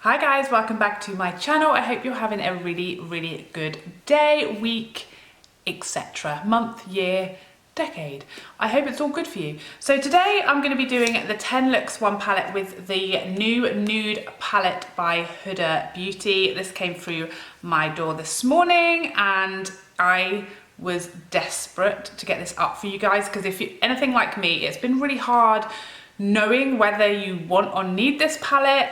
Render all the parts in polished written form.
Hi guys, welcome back to my channel. I hope you're having a really good day, week, etc. month, year, decade. I hope it's all good for you. So today I'm going to be doing the 10 looks one palette with the new nude palette by Huda Beauty. This came through my door this morning and I was desperate to get this up for you guys because if you're anything like me, it's been really hard knowing whether you want or need this palette.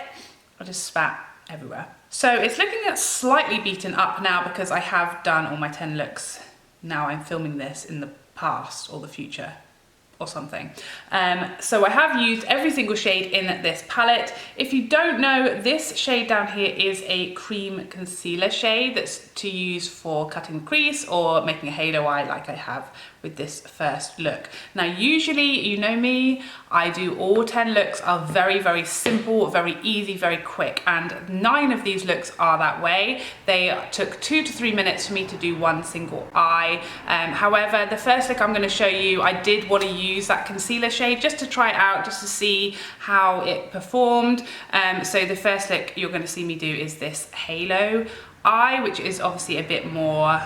I just spat everywhere. So it's looking at slightly beaten up now because I have done all my 10 looks. Now I'm filming this in the past or the future or something. So I have used every single shade in this palette. If you don't know, this shade down here is a cream concealer shade that's to use for cutting the crease or making a halo eye like I have with this first look. Now usually, you know me, I do all 10 looks are very simple, very easy, very quick, and 9 of these looks are that way. They took 2 to 3 minutes for me to do one single eye. However, the first look I'm going to show you, I did want to use that concealer shade just to try it out, just to see how it performed. So the first look you're going to see me do is this halo eye, which is obviously a bit more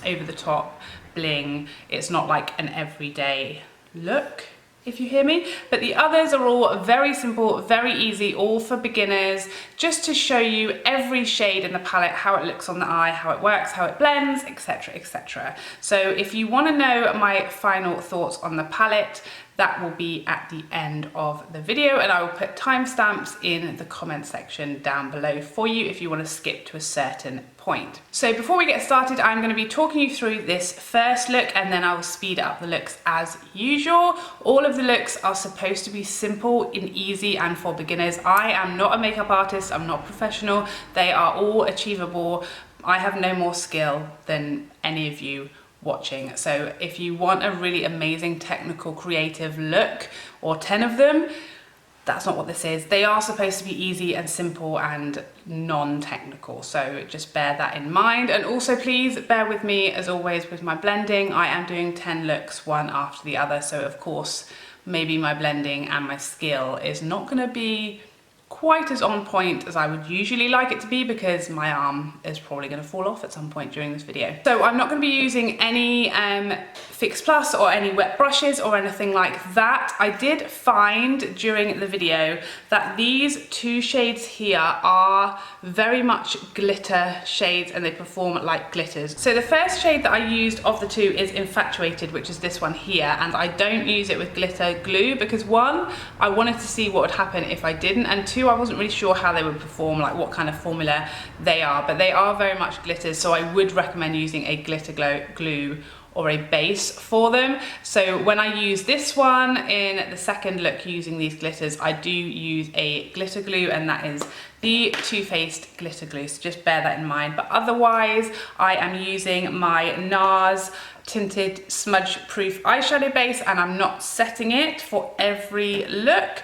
over the top bling. It's not like an everyday look, if you hear me, but the others are all very simple, very easy, all for beginners, just to show you every shade in the palette, how it looks on the eye, how it works, how it blends, etc, etc. So if you want to know my final thoughts on the palette, that will be at the end of the video, and I will put timestamps in the comment section down below for you if you want to skip to a certain point. So before we get started, I'm going to be talking you through this first look and then I will speed up the looks as usual. All of the looks are supposed to be simple and easy and for beginners. I am not a makeup artist, I'm not professional. They are all achievable. I have no more skill than any of you watching. So if you want a really amazing technical creative look, or 10 of them, that's not what this is. They are supposed to be easy and simple and non-technical, so just bear that in mind. And also please bear with me as always with my blending. I am doing 10 looks one after the other, so of course maybe my blending and my skill is not going to be quite as on point as I would usually like it to be because my arm is probably going to fall off at some point during this video. So I'm not going to be using any Fix Plus or any wet brushes or anything like that. I did find during the video that these 2 shades here are very much glitter shades and they perform like glitters. So the first shade that I used of the 2 is Infatuated, which is this one here, and I don't use it with glitter glue because 1, I wanted to see what would happen if I didn't, and 2, I wasn't really sure how they would perform, like what kind of formula they are, but they are very much glitters, so I would recommend using a glitter glue or a base for them. So when I use this one in the second look using these glitters, I do use a glitter glue, and that is the Too Faced glitter glue, so just bear that in mind. But otherwise I am using my Nars Tinted smudge proof eyeshadow base, and I'm not setting it for every look.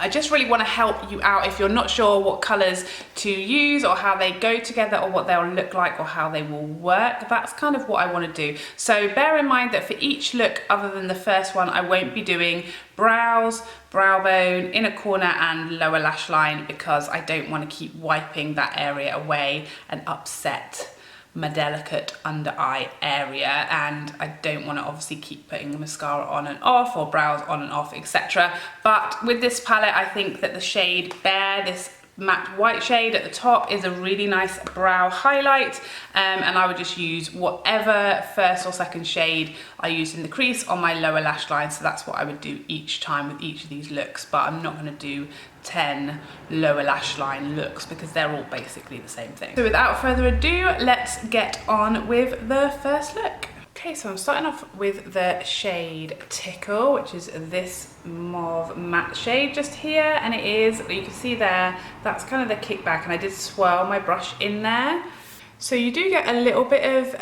I just really want to help you out if you're not sure what colours to use or how they go together or what they'll look like or how they will work. That's kind of what I want to do. So bear in mind that for each look other than the first one, I won't be doing brows, brow bone, inner corner and lower lash line because I don't want to keep wiping that area away and upset my delicate under eye area, and I don't want to obviously keep putting the mascara on and off or brows on and off, etc. But with this palette, I think that the shade Bare, this matte white shade at the top, is a really nice brow highlight, and I would just use whatever first or second shade I used in the crease on my lower lash line. So that's what I would do each time with each of these looks, but I'm not going to do 10 lower lash line looks because they're all basically the same thing. So without further ado, let's get on with the first look. Okay, so I'm starting off with the shade Tickle, which is this mauve matte shade just here, and it is, you can see there, that's kind of the kickback, and I did swirl my brush in there. So you do get a little bit of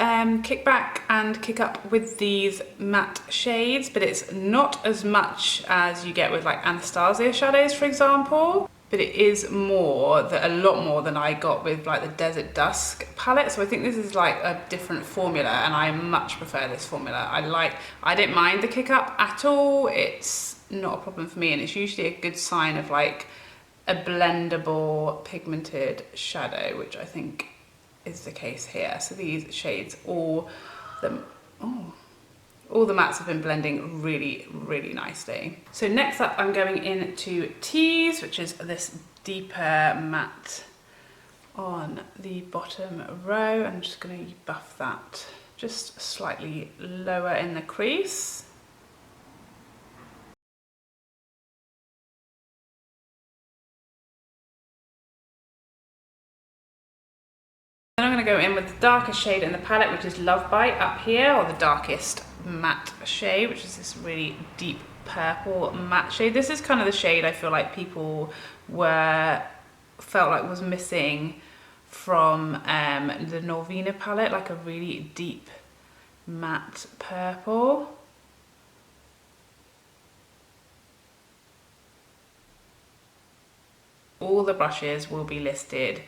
kickback and kick up with these matte shades, but it's not as much as you get with like Anastasia shadows, for example. But it is more, a lot more than I got with like the Desert Dusk palette. So I think this is like a different formula, and I much prefer this formula. I don't mind the kick up at all. It's not a problem for me, and it's usually a good sign of like a blendable pigmented shadow, which I think is the case here. So these shades, all the mattes have been blending really, really nicely. So next up, I'm going into Tease, which is this deeper matte on the bottom row. I'm just going to buff that just slightly lower in the crease. Then I'm going to go in with the darkest shade in the palette, which is Love Bite up here, or the darkest matte shade, which is this really deep purple matte shade. This is kind of the shade I feel like people felt like was missing from the Norvina palette, like a really deep matte purple. All the brushes will be listed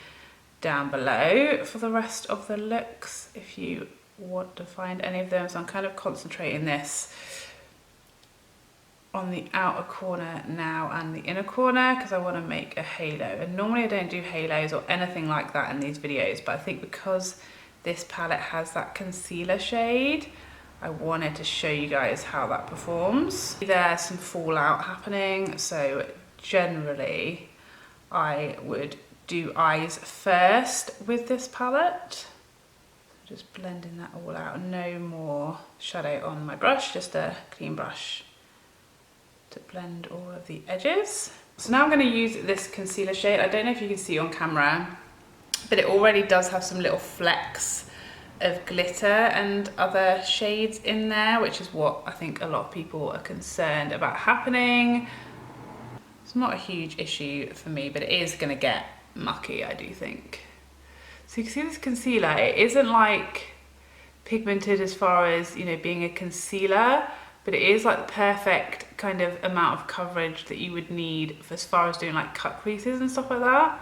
down below for the rest of the looks if you want to find any of them. So I'm kind of concentrating this on the outer corner now and the inner corner because I want to make a halo, and normally I don't do halos or anything like that in these videos, but I think because this palette has that concealer shade, I wanted to show you guys how that performs. There's some fallout happening, so generally I would do eyes first with this palette. Just blending that all out, no more shadow on my brush, just a clean brush to blend all of the edges. So now I'm going to use this concealer shade. I don't know if you can see on camera, but it already does have some little flecks of glitter and other shades in there, which is what I think a lot of people are concerned about happening. It's not a huge issue for me, but it is going to get mucky, I do think. So you can see this concealer, it isn't like pigmented as far as, you know, being a concealer, but it is like the perfect kind of amount of coverage that you would need for as far as doing like cut creases and stuff like that.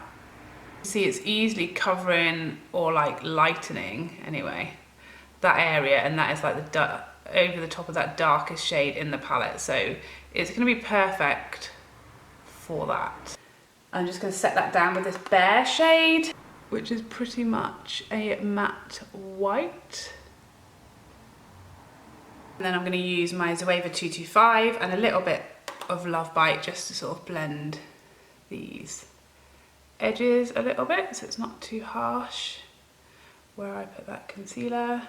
See, it's easily covering or like lightening anyway that area, and that is like the over the top of that darkest shade in the palette, so it's going to be perfect for that. I'm just going to set that down with this Bare shade, which is pretty much a matte white. And then I'm going to use my Zoeva 225 and a little bit of Love Bite just to sort of blend these edges a little bit so it's not too harsh where I put that concealer.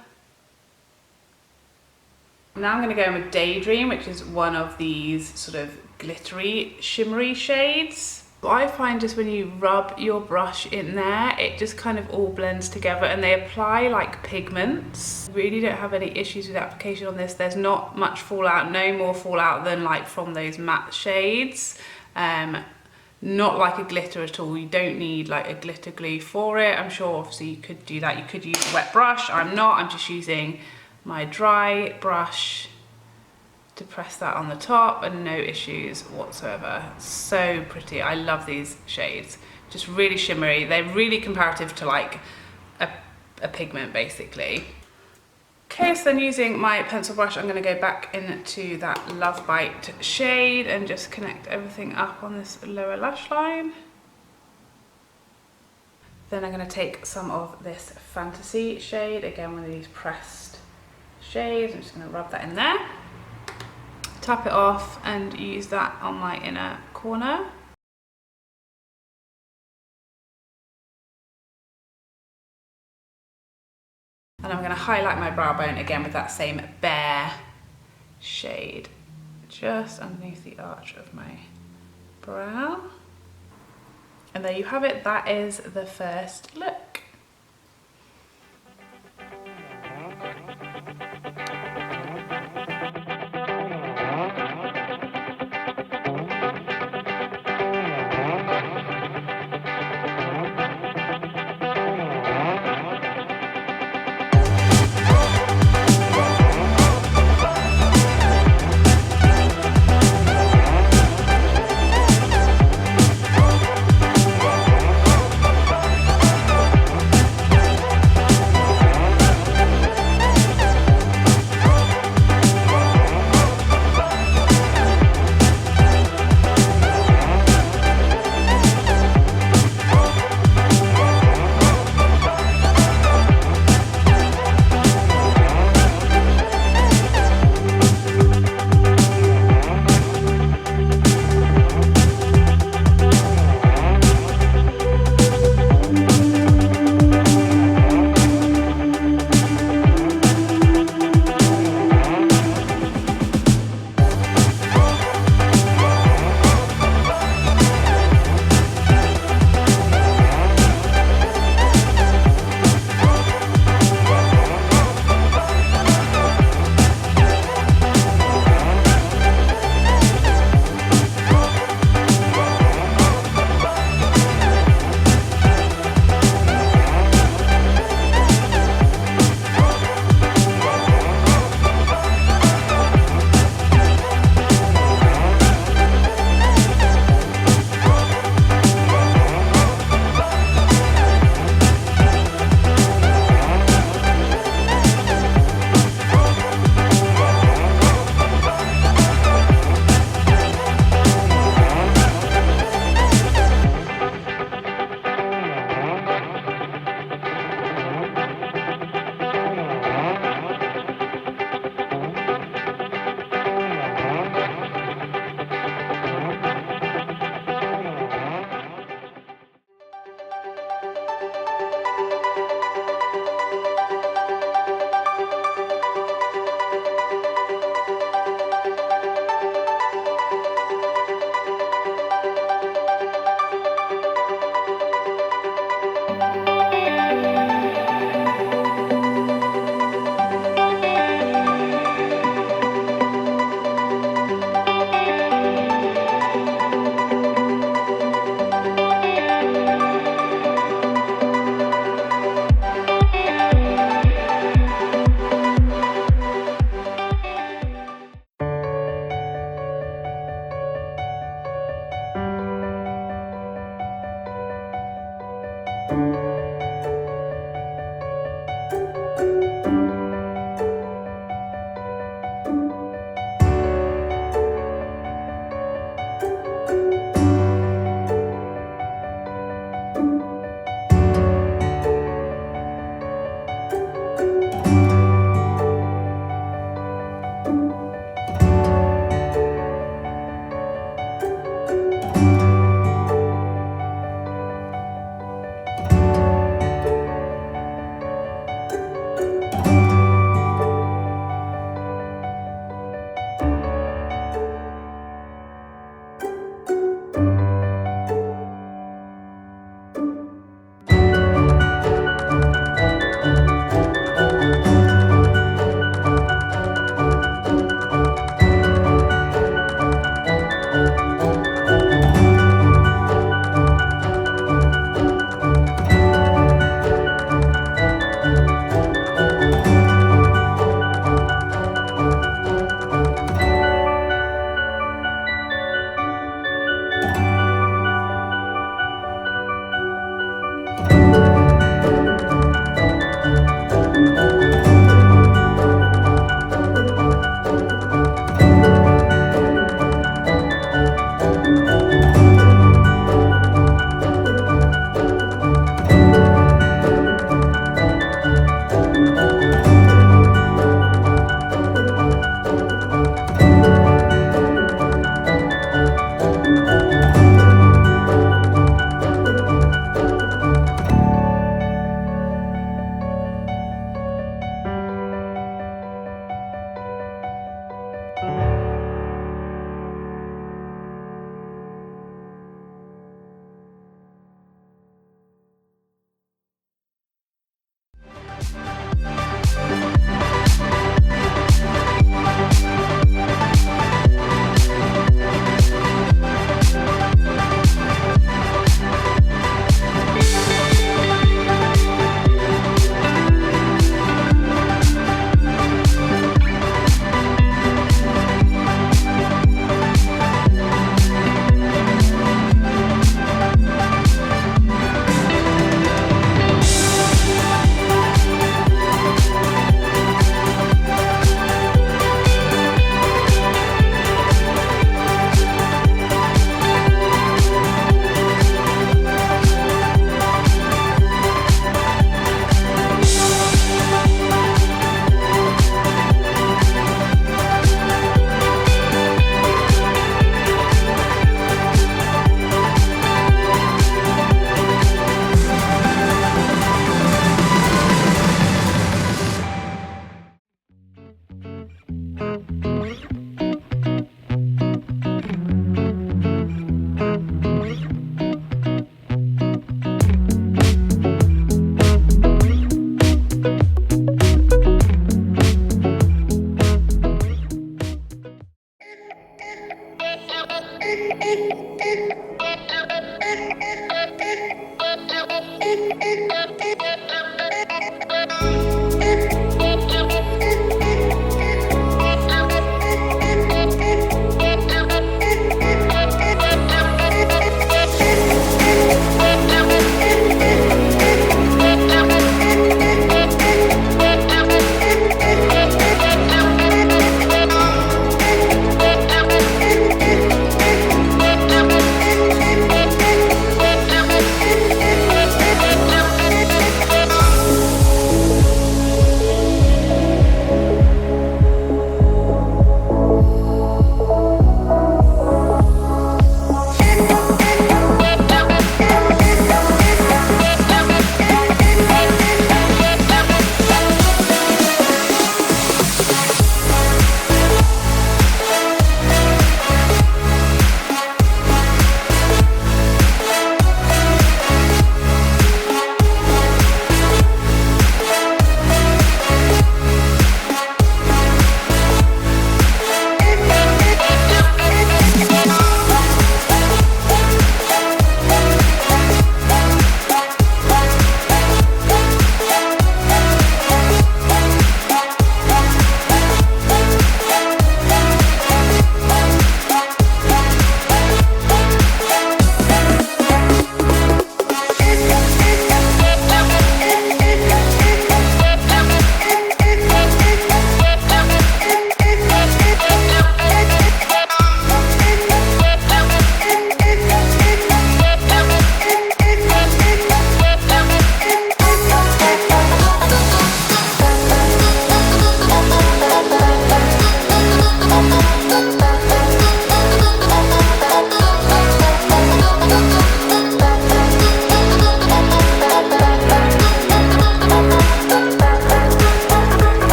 Now I'm going to go in with Daydream, which is one of these sort of glittery, shimmery shades. I find just when you rub your brush in there, it just kind of all blends together, and they apply like pigments. Really don't have any issues with application on this. There's not much fallout, no more fallout than like from those matte shades. Not like a glitter at all. You don't need like a glitter glue for it. I'm sure obviously you could do that. You could use a wet brush. I'm not, I'm just using my dry brush to press that on the top, and no issues whatsoever. So pretty. I love these shades. Just really shimmery. They're really comparative to like a pigment basically. Okay, so then using my pencil brush, I'm going to go back into that Love Bite shade and just connect everything up on this lower lash line. Then I'm going to take some of this Fantasy shade, again one of these pressed shades. I'm just going to rub that in there, tap it off and use that on my inner corner. And I'm going to highlight my brow bone again with that same Bare shade, just underneath the arch of my brow. And there you have it, that is the first look.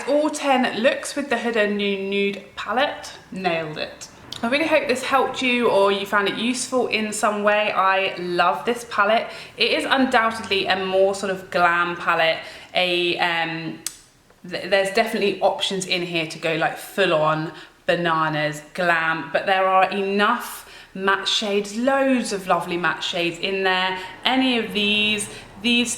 is all 10 looks with the Huda New Nude palette. Nailed it. I really hope this helped you or you found it useful in some way. I love this palette. It is undoubtedly a more sort of glam palette. There's definitely options in here to go like full on bananas glam, but there are enough matte shades, loads of lovely matte shades in there. Any of these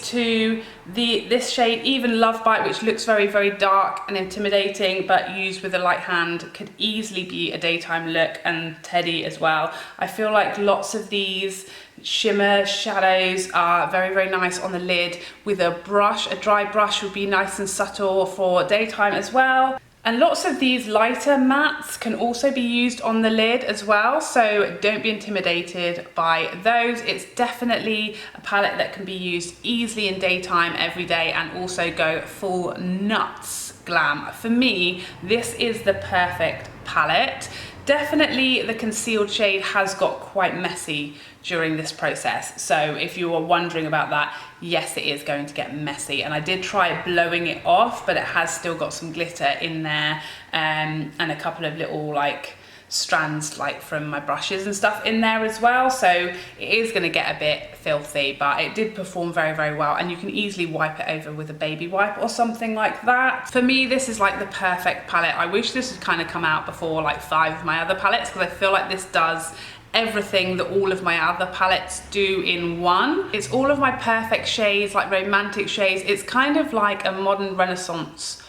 two, this shade, even Love Bite, which looks very, very dark and intimidating, but used with a light hand could easily be a daytime look, and Teddy as well. I feel like lots of these shimmer shadows are very, very nice on the lid with a brush. A dry brush would be nice and subtle for daytime as well. And lots of these lighter mattes can also be used on the lid as well, so don't be intimidated by those. It's definitely a palette that can be used easily in daytime every day and also go full nuts glam. For me, this is the perfect palette. Definitely the concealed shade has got quite messy during this process, so if you are wondering about that, yes, it is going to get messy, and I did try blowing it off, but it has still got some glitter in there, and a couple of little like strands like from my brushes and stuff in there as well, so it is going to get a bit filthy, but it did perform very, very well, and you can easily wipe it over with a baby wipe or something like that. For me, this is like the perfect palette. I wish this had kind of come out before like 5 of my other palettes, because I feel like this does everything that all of my other palettes do in one. It's all of my perfect shades, like romantic shades. It's kind of like a modern renaissance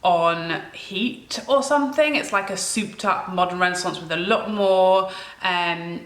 on heat or something. It's like a souped up modern renaissance with a lot more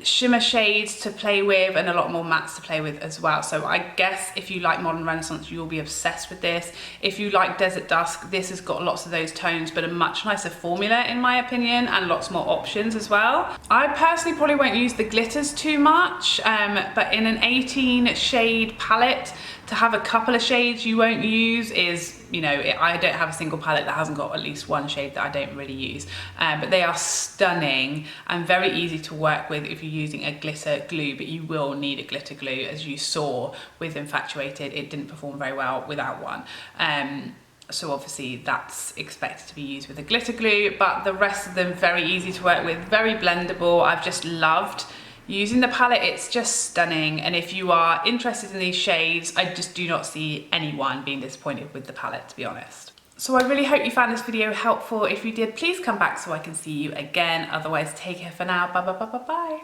shimmer shades to play with and a lot more mattes to play with as well. So I guess if you like modern renaissance, you'll be obsessed with this. If you like desert dusk, this has got lots of those tones, but a much nicer formula in my opinion, and lots more options as well. I personally probably won't use the glitters too much, but in an 18 shade palette, to have a couple of shades you won't use is, you know, I don't have a single palette that hasn't got at least one shade that I don't really use, but they are stunning and very easy to work with if you're using a glitter glue, but you will need a glitter glue. As you saw with Infatuated, it didn't perform very well without one. So obviously that's expected to be used with a glitter glue, but the rest of them very easy to work with, very blendable. I've just loved using the palette. It's just stunning, and if you are interested in these shades, I just do not see anyone being disappointed with the palette, to be honest. So I really hope you found this video helpful. If you did, please come back so I can see you again. Otherwise, take care for now. Bye bye bye bye bye.